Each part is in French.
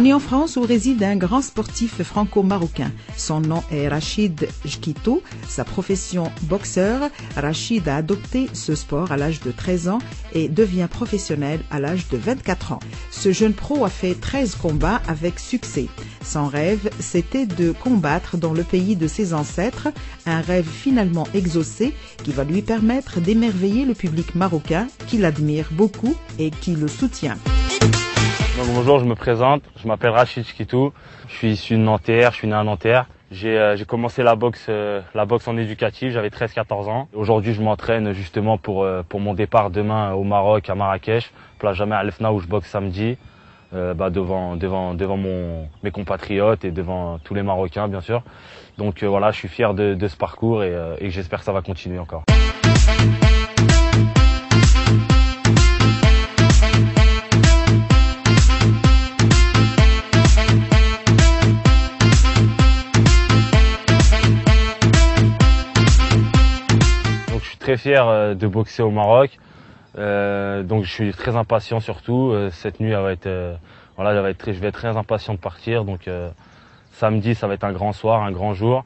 On est en France où réside un grand sportif franco-marocain. Son nom est Rachid Chkitou. Sa profession boxeur. Rachid a adopté ce sport à l'âge de 13 ans et devient professionnel à l'âge de 24 ans. Ce jeune pro a fait 13 combats avec succès. Son rêve, c'était de combattre dans le pays de ses ancêtres, un rêve finalement exaucé qui va lui permettre d'émerveiller le public marocain qui l'admire beaucoup et qui le soutient. Donc bonjour, je me présente, je m'appelle Rachid Chkitou, je suis issu de Nanterre, je suis né à Nanterre. J'ai commencé la boxe en éducatif, j'avais 13-14 ans. Aujourd'hui, je m'entraîne justement pour mon départ demain au Maroc, à Marrakech, place Jamal El Fna où je boxe samedi, devant mes compatriotes et devant tous les Marocains bien sûr. Donc voilà, je suis fier de ce parcours et j'espère que ça va continuer encore. Très fier de boxer au Maroc, donc je suis très impatient surtout. Cette nuit, je vais être très impatient de partir. Donc samedi, ça va être un grand soir, un grand jour,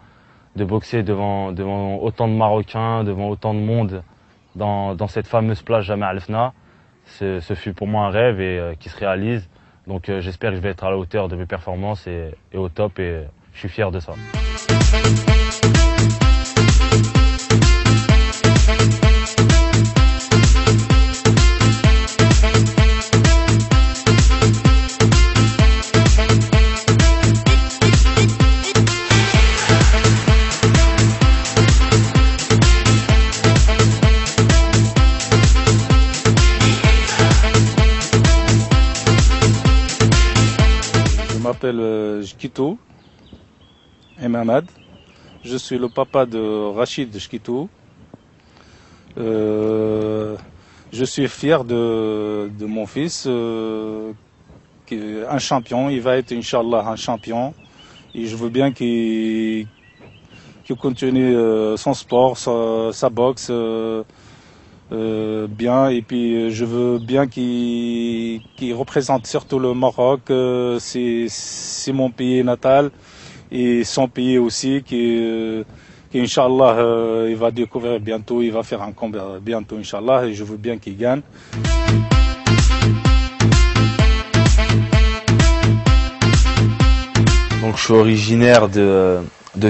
de boxer devant autant de Marocains, devant autant de monde dans cette fameuse plage Jamal El Fna. Ce fut pour moi un rêve et qui se réalise. Donc j'espère que je vais être à la hauteur de mes performances et au top et je suis fier de ça. Je m'appelle Chkitou Emamad. Je suis le papa de Rachid Chkitou. Je suis fier de mon fils, qui est un champion. Il va être, Inch'Allah, un champion. Et je veux bien qu'il continue son sport, sa boxe bien. Et puis je veux bien qu'il représente surtout le Maroc. C'est mon pays natal et son pays aussi Inch'Allah, il va découvrir bientôt, il va faire un combat bientôt, Inch'Allah, et je veux bien qu'il gagne. Donc je suis originaire de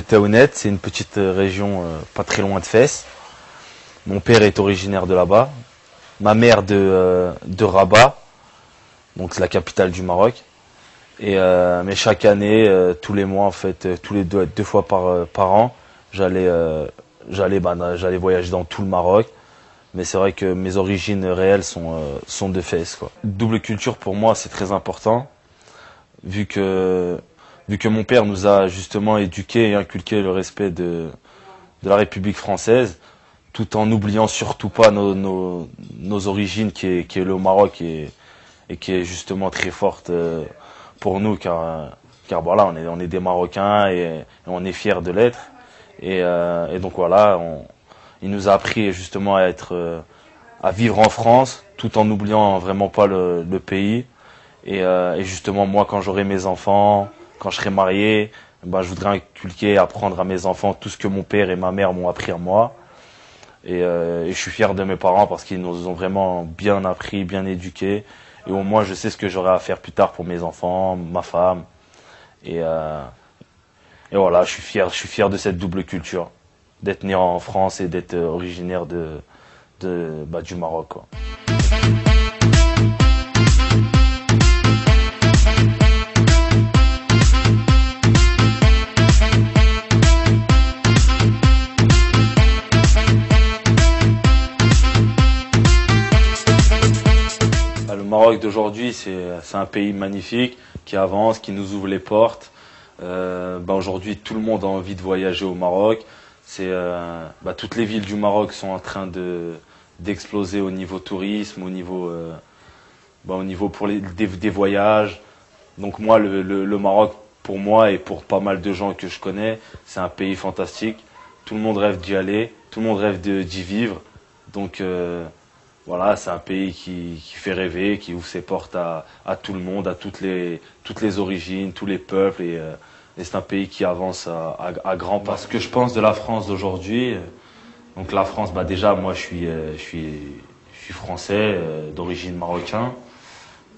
Taounet, c'est une petite région pas très loin de Fès. Mon père est originaire de là-bas, ma mère de Rabat, donc c'est la capitale du Maroc. Mais chaque année, tous les mois en fait, tous les deux fois par an, j'allais voyager dans tout le Maroc. Mais c'est vrai que mes origines réelles sont de Fès, quoi. Double culture pour moi c'est très important, vu que mon père nous a justement éduqués et inculqué le respect de la République française, tout en n'oubliant surtout pas nos origines qui est le Maroc et qui est justement très forte pour nous car voilà, on est des Marocains et on est fiers de l'être et donc voilà, il nous a appris justement à vivre en France tout en n'oubliant vraiment pas le pays et justement moi quand j'aurai mes enfants, quand je serai marié, je voudrais inculquer, apprendre à mes enfants tout ce que mon père et ma mère m'ont appris à moi. Et je suis fier de mes parents parce qu'ils nous ont vraiment bien appris, bien éduqués. Et au moins, je sais ce que j'aurai à faire plus tard pour mes enfants, ma femme. Et voilà, je suis fier de cette double culture, d'être né en France et d'être originaire du Maroc, quoi. Le Maroc d'aujourd'hui, c'est un pays magnifique qui avance, qui nous ouvre les portes. Aujourd'hui, tout le monde a envie de voyager au Maroc. Toutes les villes du Maroc sont en train d'exploser au niveau tourisme, au niveau pour des voyages. Donc moi, le Maroc, pour moi et pour pas mal de gens que je connais, c'est un pays fantastique. Tout le monde rêve d'y aller, tout le monde rêve d'y vivre. Donc voilà, c'est un pays qui fait rêver, qui ouvre ses portes à tout le monde, à toutes les origines, tous les peuples. Et c'est un pays qui avance à grands pas. Ce que je pense de la France d'aujourd'hui, donc la France, bah déjà, moi je suis français, d'origine marocaine.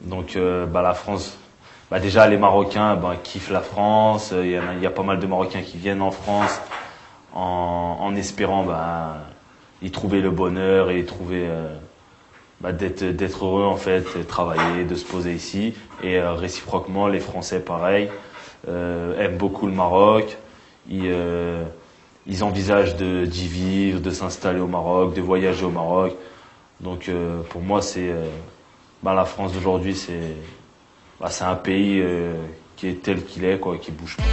Donc bah, la France, bah, déjà les Marocains bah, kiffent la France. Il y a pas mal de Marocains qui viennent en France en espérant bah, y trouver le bonheur et y trouver bah, d'être heureux en fait, de travailler, de se poser ici. Et réciproquement, les Français, pareil, aiment beaucoup le Maroc. Ils envisagent d'y vivre, de s'installer au Maroc, de voyager au Maroc. Donc pour moi, c'est bah, la France d'aujourd'hui, c'est un pays qui est tel qu'il est, quoi, qui bouge pas.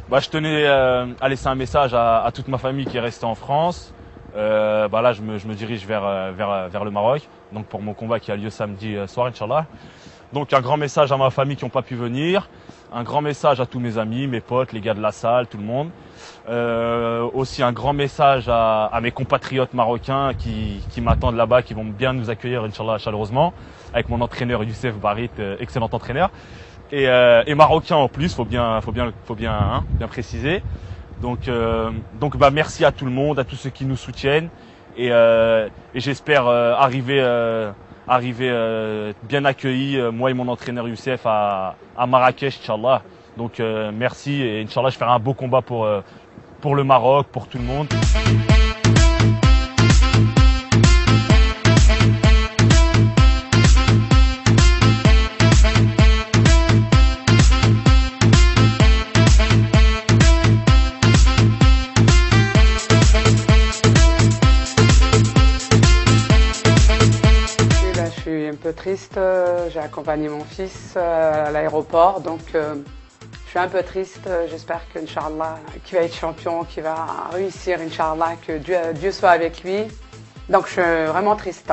Bah, je tenais à laisser un message à toute ma famille qui est restée en France. Bah là, je me dirige vers le Maroc, donc pour mon combat qui a lieu samedi soir, Inch'Allah. Donc un grand message à ma famille qui n'ont pas pu venir, un grand message à tous mes amis, mes potes, les gars de la salle, tout le monde. Aussi un grand message à mes compatriotes marocains qui m'attendent là-bas, qui vont bien nous accueillir, Inch'Allah, chaleureusement, avec mon entraîneur Youssef Barit, excellent entraîneur. Et marocain en plus, faut bien préciser. Donc bah merci à tout le monde, à tous ceux qui nous soutiennent et j'espère arriver bien accueilli, moi et mon entraîneur Youssef à Marrakech, Inch'Allah. Donc merci et Inch'Allah je ferai un beau combat pour le Maroc, pour tout le monde. Je suis un peu triste, j'ai accompagné mon fils à l'aéroport, donc je suis un peu triste. J'espère qu'Inch'Allah, qu'il va être champion, qu'il va réussir, Inch'Allah, que Dieu soit avec lui. Donc je suis vraiment triste.